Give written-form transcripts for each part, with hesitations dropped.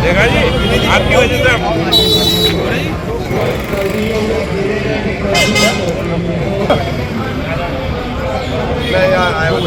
देखा जी, आपकी वजह से मैं यहाँ आया हूँ।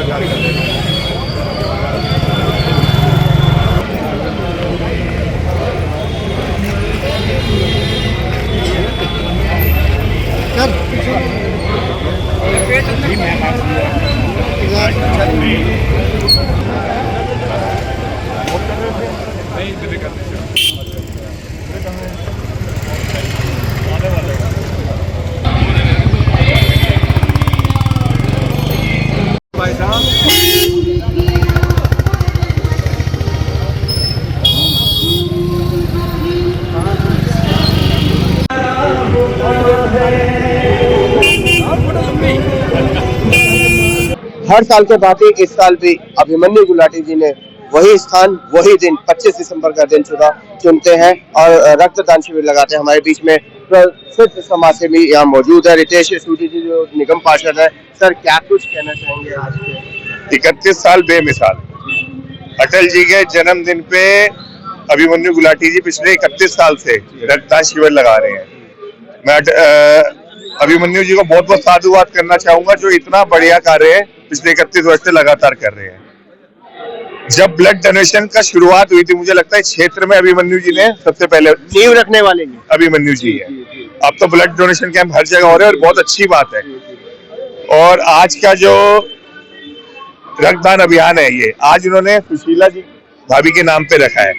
हर साल के बाद ही इस साल भी अभिमन्यु गुलाटी जी ने वही स्थान वही दिन 25 दिसंबर का दिन चुनते हैं और रक्तदान शिविर लगाते हैं। हमारे बीच में प्रसिद्ध समाजसेवी यहाँ मौजूद है, रितेश सूटी जी जो निगम पार्षद है। सर, क्या कुछ कहना चाहेंगे आज के 31 साल बेमिसाल अटल जी के जन्मदिन पे अभिमन्यु गुलाटी जी पिछले 31 साल से रक्तदान शिविर लगा रहे हैं। मैं अभिमन्यु जी को बहुत बहुत साधुवाद करना चाहूंगा जो इतना बढ़िया कार्य पिछले 31 वर्ष से लगातार कर रहे हैं। जब ब्लड डोनेशन का शुरुआत हुई थी, मुझे लगता है क्षेत्र में अभिमन्यु जी ने सबसे पहले नींव रखने वाले अभिमन्यु जी है। अब तो ब्लड डोनेशन कैंप हर जगह हो रहे हैं और बहुत अच्छी बात है। और आज का जो रक्तदान अभियान है, ये आज उन्होंने सुशीला जी भाभी के नाम पे रखा है,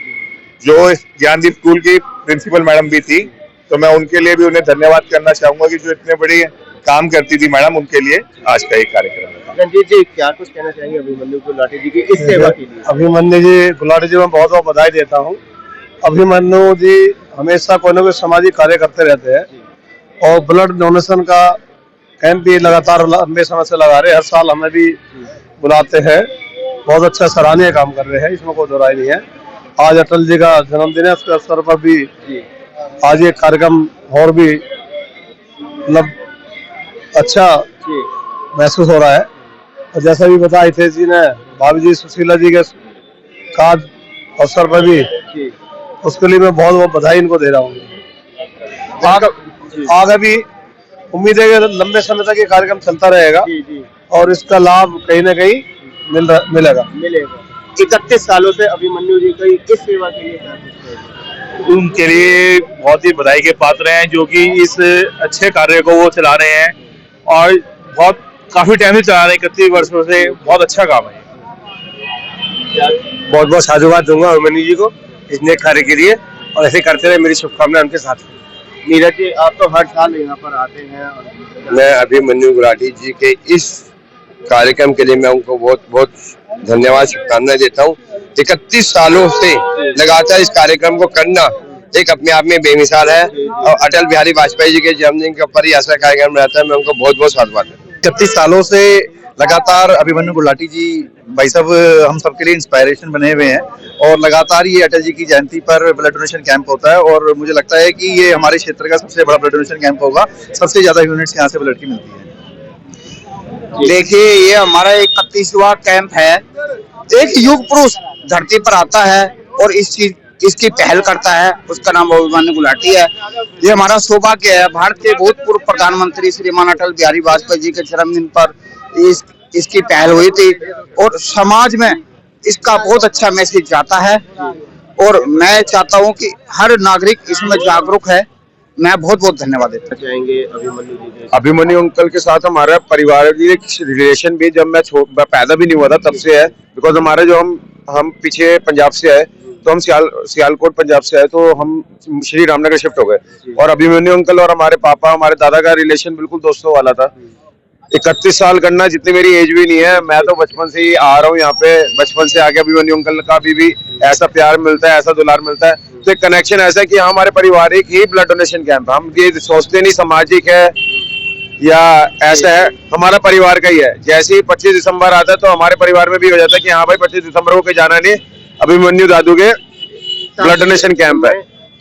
जो ज्ञानदीप स्कूल की प्रिंसिपल मैडम भी थी। तो मैं उनके लिए भी उन्हें धन्यवाद करना चाहूंगा कि जो इतने बड़ी काम करती थी मैडम, उनके लिए आज का एक कार्यक्रम है। रंजीत जी, क्या कुछ कहना चाहेंगे अभिमन्यु गुलाटी जी की इस सेवा के लिए? अभिमन्यु जी गुलाटी जी में बहुत बहुत बधाई देता हूँ। अभिमन्यु जी हमेशा कोई ना कोई सामाजिक कार्य करते रहते हैं और ब्लड डोनेशन का कैंप भी लगातार लंबे समय से लगा रहे हैं। हर साल हमें भी बुलाते हैं। बहुत अच्छा सराहनीय काम कर रहे हैं, इसमें कोई दोहराई नहीं है। आज अटल जी का जन्मदिन है, उसके अवसर पर भी आज ये कार्यक्रम और भी मतलब अच्छा महसूस हो रहा है। और जैसा भी बताया थे जी ने, भाभी जी सुशीला जी के कार्ड अवसर पर भी, उसके लिए मैं बहुत बहुत बधाई इनको दे रहा हूँ। आगे भी उम्मीद है कि लंबे समय तक ये कार्यक्रम चलता रहेगा और इसका लाभ कहीं ना कहीं मिलेगा। 31 सालों से अभिमन्यु जी की इस सेवा के लिए उनके लिए बहुत ही बधाई के पात्र हैं, जो कि इस अच्छे कार्य को वो चला रहे हैं और काफी टाइम से चला रहे हैं, 31 वर्षों से। बहुत अच्छा काम है। बहुत बहुत साधुवाद दूंगा अभिमन्यु जी को इस नेक कार्य के लिए और ऐसे करते रहे। मेरी शुभकामनाएं उनके साथ। नीरज जी, आप तो हर साल यहाँ पर आते हैं। मैं अभिमन्यु गुलाटी जी के इस कार्यक्रम के लिए मैं उनको बहुत बहुत धन्यवाद शुभकामनाएं देता हूँ। 31 सालों से लगातार इस कार्यक्रम को करना एक अपने आप में बेमिसाल है और अटल बिहारी वाजपेयी जी के जन्मदिन के ऊपर ही ऐसा कार्यक्रम रहता है। मैं उनको बहुत बहुत साधुवाद देता हूँ। 31 सालों से लगातार अभिमन्यु गुलाटी जी भाई साहब हम सबके लिए इंस्पायरेशन बने हुए हैं और लगातार ये अटल जी की जयंती पर ब्लड डोनेशन कैंप होता है और मुझे लगता है कि ये हमारे क्षेत्र का सबसे बड़ा ब्लड डोनेशन कैंप होगा। सबसे ज्यादा यूनिट्स यहाँ से ब्लड की मिलती है। देखिए, ये हमारा 31वां कैंप है। एक युग पुरुष धरती पर आता है और इसकी पहल करता है, उसका नाम अभिमन्यु गुलाटी है। ये हमारा सौभाग्य है। भारत के भूतपूर्व प्रधानमंत्री श्रीमान अटल बिहारी वाजपेयी जी के जन्मदिन पर इसकी पहल हुई थी और समाज में इसका बहुत अच्छा मैसेज जाता है और मैं चाहता हूं कि हर नागरिक इसमें जागरूक है। मैं बहुत बहुत धन्यवाद देना चाहेंगे अभिमन्यु अंकल के साथ हमारा परिवार की रिलेशन भी जब मैं पैदा भी नहीं हुआ था तब से है। बिकॉज हमारे जो हम पीछे पंजाब से आए, तो हम सियालकोट पंजाब से आए, तो हम श्री रामनगर शिफ्ट हो गए। और अभिमन्यु अंकल और हमारे पापा, हमारे दादा का रिलेशन बिल्कुल दोस्तों वाला था। 31 साल करना, जितनी मेरी एज भी नहीं है, मैं तो बचपन से ही आ रहा हूँ यहाँ पे। बचपन से आके अभिमन्यु अंकल का भी ऐसा प्यार मिलता है, ऐसा दुलार मिलता है, तो एक कनेक्शन ऐसा है कि हमारे पारिवारिक ही ब्लड डोनेशन कैंप। हम ये सोचते नहीं सामाजिक है या ऐसा है, हमारा परिवार का ही है। जैसे ही 25 दिसंबर आता है तो हमारे परिवार में भी हो जाता है कि हाँ भाई 25 दिसंबर को कहीं जाना नहीं, अभिमन्यु दादू के ब्लड डोनेशन कैंप है।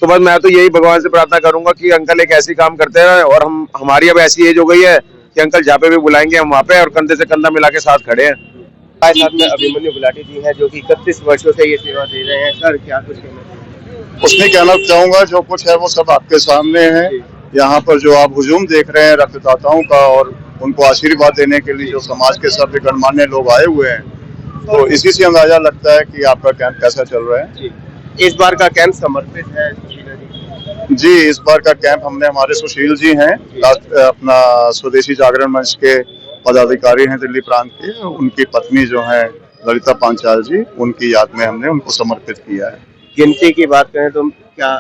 तो बस मैं तो यही भगवान से प्रार्थना करूंगा कि अंकल एक ऐसी काम करते हैं, और हमारी अब ऐसी एज हो गई है कि अंकल जहाँ पे भी बुलाएंगे हम वहाँ पे, और कंधे से कंधा मिला के साथ खड़े हैं। हमारे साथ में अभिमन्यु गुलाटी जी हैं, जो कि 31 वर्षों से ये सेवा दे रहे हैं। सर, क्या कुछ कहना चाहिए? कुछ नहीं कहना चाहूंगा, जो कुछ है वो सब आपके सामने है। यहाँ पर जो आप हुजूम देख रहे हैं रक्तदाताओं का, और उनको आशीर्वाद देने के लिए जो समाज के सभ्य गणमान्य लोग आए हुए हैं, तो इसी से अंदाजा लगता है कि आपका कैंप कैसा चल रहा है। इस बार का कैंप समर्पित है जी, इस बार का कैंप हमने, हमारे सुशील जी हैं, अपना स्वदेशी जागरण मंच के पदाधिकारी हैं दिल्ली प्रांत के, उनकी पत्नी जो है ललिता पांचाल जी, उनकी याद में हमने उनको समर्पित किया है। गिनती की बात करें तो क्या?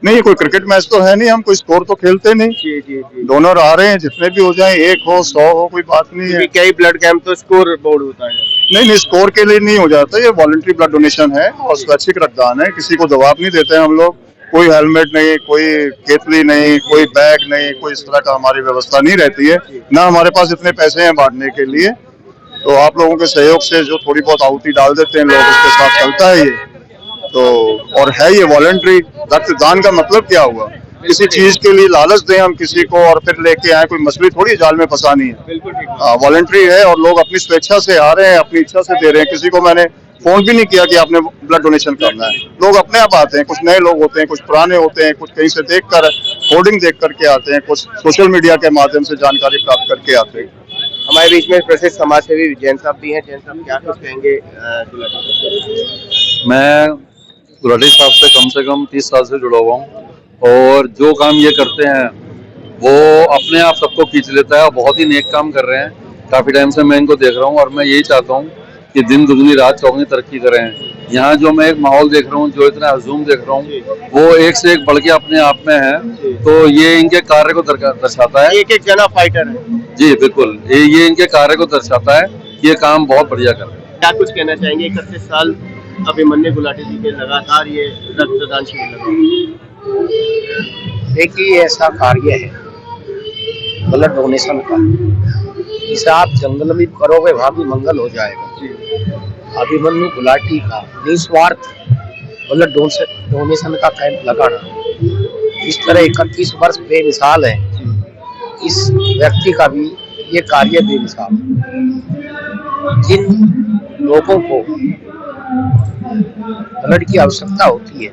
नहीं, ये कोई क्रिकेट मैच तो है नहीं, हम कोई स्कोर तो खेलते नहीं। जी। डोनर आ रहे हैं, जितने भी हो जाए, 1 हो 100 हो, कोई बात नहीं है। कई ब्लड कैंप तो स्कोर बोर्ड होता है। नहीं, स्कोर के लिए नहीं हो जाता, ये वॉलंटरी ब्लड डोनेशन है और स्वैच्छिक रक्तदान है। किसी को दबाव नहीं देते हैं हम लोग। कोई हेलमेट नहीं, कोई केतली नहीं, कोई बैग नहीं, कोई इस तरह का हमारी व्यवस्था नहीं रहती है। ना हमारे पास इतने पैसे हैं बांटने के लिए, तो आप लोगों के सहयोग से जो थोड़ी बहुत आहुति डाल देते हैं लोग, उसके साथ चलता है ये। तो और है ये वॉलंटरी। रक्तदान का मतलब क्या हुआ? किसी चीज के लिए लालच दें हम किसी को और फिर लेके आए, कोई मछली थोड़ी जाल में फंसानी है। वॉलंटरी है और लोग अपनी स्वेच्छा से आ रहे हैं, अपनी इच्छा से दे रहे हैं। किसी को मैंने फोन भी नहीं किया कि आपने ब्लड डोनेशन करना है। लोग अपने आप आते हैं, कुछ नए लोग होते हैं, कुछ पुराने होते हैं, कुछ कहीं से देखकर, होर्डिंग देख करके आते हैं, कुछ सोशल मीडिया के माध्यम से जानकारी प्राप्त करके आते हैं। हमारे बीच में प्रसिद्ध समाज सेवी जैन साहब भी हैं। जैन साहब, क्या कुछ कहेंगे? मैं गुलाटी साहब से कम 30 साल से जुड़ा हुआ हूँ, और जो काम ये करते हैं वो अपने आप सबको खींच लेता है, और बहुत ही नेक काम कर रहे हैं। काफी टाइम से मैं इनको देख रहा हूँ, और मैं यही चाहता हूँ कि दिन दुगनी रात चौगनी तरक्की करें। यहाँ जो मैं एक माहौल देख रहा हूँ, जो इतना हजूम देख रहा हूँ, वो एक से एक बढ़ के अपने आप में है। तो ये इनके कार्य को दर्शाता है। एक जना फाइटर है। जी बिल्कुल, ये इनके कार्य को दर्शाता है। ये काम बहुत बढ़िया कर रहे हैं। क्या कुछ कहना चाहेंगे? 31 साल अभिमन्यु गुलाटी जी के लगातार ये रक्तदान शिविर लगा। देखिए, ऐसा कार्य है ब्लड डोनेशन का, इसे आप जंगल में करोगे वहाँ भी मंगल हो जाएगा। अभिमन्यु गुलाटी का निस्वार्थ ब्लड डोनेशन का कैंप लगाना, इस तरह 31 वर्ष बेमिसाल है। इस व्यक्ति का भी ये कार्य बेमिसाल है। जिन लोगों को ब्लड की आवश्यकता होती है,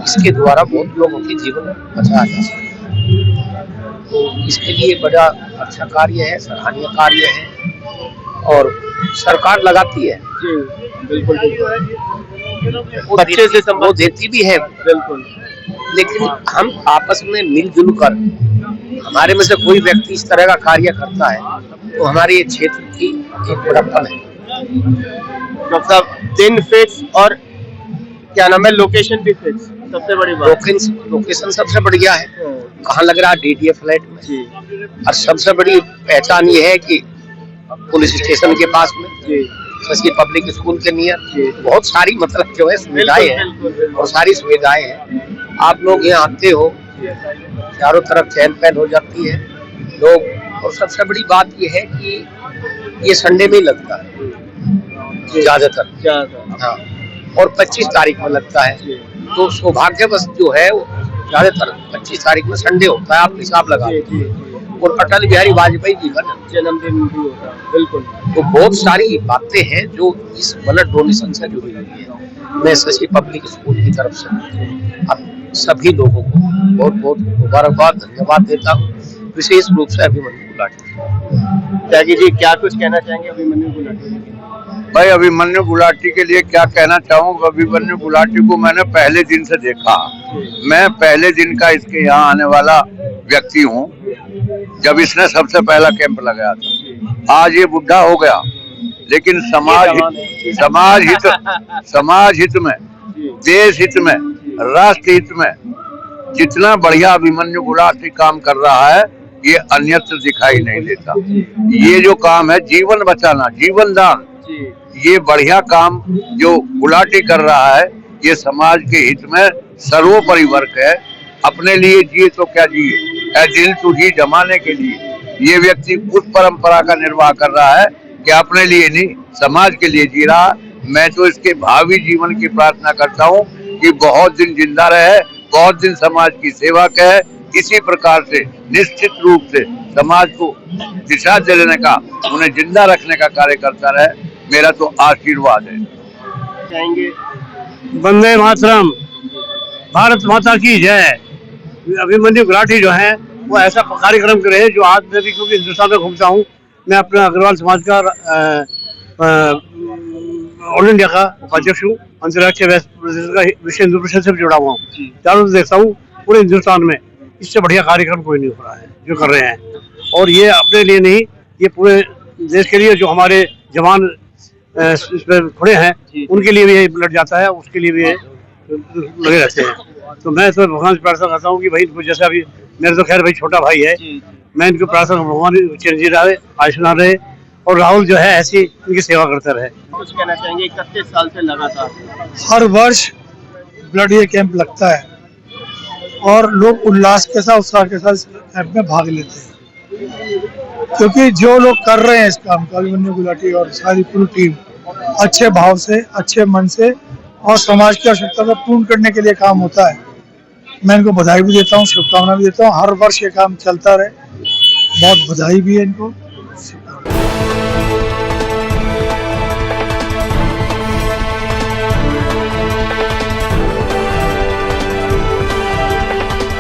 इसके द्वारा बहुत लोगों के जीवन बचाया जा सकता है। तो इसके लिए बड़ा अच्छा कार्य है, सराहनीय कार्य है, और सरकार लगाती है। बिल्कुल। अच्छे से वो देती भी है, बिल्कुल। लेकिन हम आपस में मिलजुल कर, हमारे में से कोई व्यक्ति इस तरह का कार्य करता है तो हमारे ये क्षेत्र की एक बड़प्पन है। डॉक्टर साहब, दिन फिक्स और क्या नाम है, लोकेशन भी फिक्स, सबसे बड़ी बात। लोकेशन सबसे बढ़िया है। कहाँ लग रहा है? DDA फ्लैट में। और सबसे बड़ी पहचान ये है कि पुलिस स्टेशन के पास में, शशि पब्लिक स्कूल के नियर, बहुत सारी मतलब जो है सुविधाएं हैं, और सारी सुविधाएं हैं। आप लोग यहाँ आते हो, चारों तरफ चहल पहल हो जाती है लोग। और सबसे बड़ी बात ये है कि ये संडे में लगता है ज्यादातर। हाँ, और 25 तारीख में लगता है। तो सौभाग्यवश जो है ज्यादातर 25 तारीख में संडे होता है। आप हिसाब लगा लीजिए। और अटल बिहारी वाजपेयी जी का जन्मदिन भी होता है। बिल्कुल। तो बहुत सारी बातें हैं जो इस ब्लड डोनेशन से जुड़ी हुई है। मैं शशि पब्लिक स्कूल की तरफ से अब सभी लोगों को बहुत बहुत मुबारकबाद, धन्यवाद देता हूँ, विशेष रूप से अभिमन्यु गुलाटी। त्यागी जी, क्या कुछ कहना चाहेंगे अभिमन्यु गुलाटी? भाई, अभिमन्यु गुलाटी के लिए क्या कहना चाहूँ। अभिमन्यु गुलाटी को मैंने पहले दिन से देखा। मैं पहले दिन का इसके यहाँ आने वाला व्यक्ति हूँ, जब इसने सबसे पहला कैंप लगाया था। आज ये बुढ़ा हो गया, लेकिन समाज हित में, देश हित में, राष्ट्र हित में जितना बढ़िया अभिमन्यु गुलाटी काम कर रहा है ये अन्यत्र दिखाई नहीं देता। ये जो काम है जीवन बचाना, जीवन दान, ये बढ़िया काम जो गुलाटी कर रहा है ये समाज के हित में सर्वोपरि वर्ग है। अपने लिए जिए तो क्या जिए, दिल तुझी जमाने के लिए ये व्यक्ति उस परंपरा का निर्वाह कर रहा है कि अपने लिए नहीं समाज के लिए जी रहा। मैं तो इसके भावी जीवन की प्रार्थना करता हूँ कि बहुत दिन जिंदा रहे, बहुत दिन समाज की सेवा करे, इसी प्रकार से निश्चित रूप से समाज को दिशा देने का, उन्हें जिंदा रखने का कार्य करता रहे, मेरा तो आशीर्वाद है। चाहेंगे वंदे मातरम, भारत माता की जय। अभिमन्यु गुलाटी जो है वो ऐसा कार्यक्रम कर रहे हैं जो आज मैं भी क्योंकि हिंदुस्तान में घूमता हूँ, मैं अपना अग्रवाल समाज का ऑल इंडिया का उपाध्यक्ष हूँ, अंतर्राष्ट्रीय विश्व हिंदू परिषद से भी जुड़ा हुआ हूँ। चारों से देखता हूँ पूरे हिंदुस्तान में इससे बढ़िया कार्यक्रम कोई नहीं हो रहा है जो कर रहे हैं। और ये अपने लिए नहीं, ये पूरे देश के लिए जो हमारे जवान इसमें खड़े हैं उनके लिए भी ये ब्लड जाता है, उसके लिए भी ये लगे रहते हैं। तो मैं तो भगवान से प्रार्थना करता हूँ कि भाई इनको जैसा अभी मेरे तो खैर भाई छोटा भाई है, मैं इनको प्रार्थना भगवान चिरंजीवी रहे, आयुष्मान रहे और राहुल जो है ऐसी इनकी सेवा करता रहे। कुछ कहना चाहेंगे? 31 साल से लगातार हर वर्ष ब्लड ये कैंप लगता है और लोग उल्लास के साथ, उत्साह के साथ इस कैंप में भाग लेते हैं, क्योंकि जो लोग कर रहे हैं इस काम को, अभिमन्यु गुलाटी और सारी पूरी टीम अच्छे भाव से, अच्छे मन से और समाज की आवश्यकता को पूर्ण करने के लिए काम होता है। मैं इनको बधाई भी देता हूँ, शुभकामना भी देता हूँ। हर वर्ष ये काम चलता रहे, बहुत बधाई भी है इनको।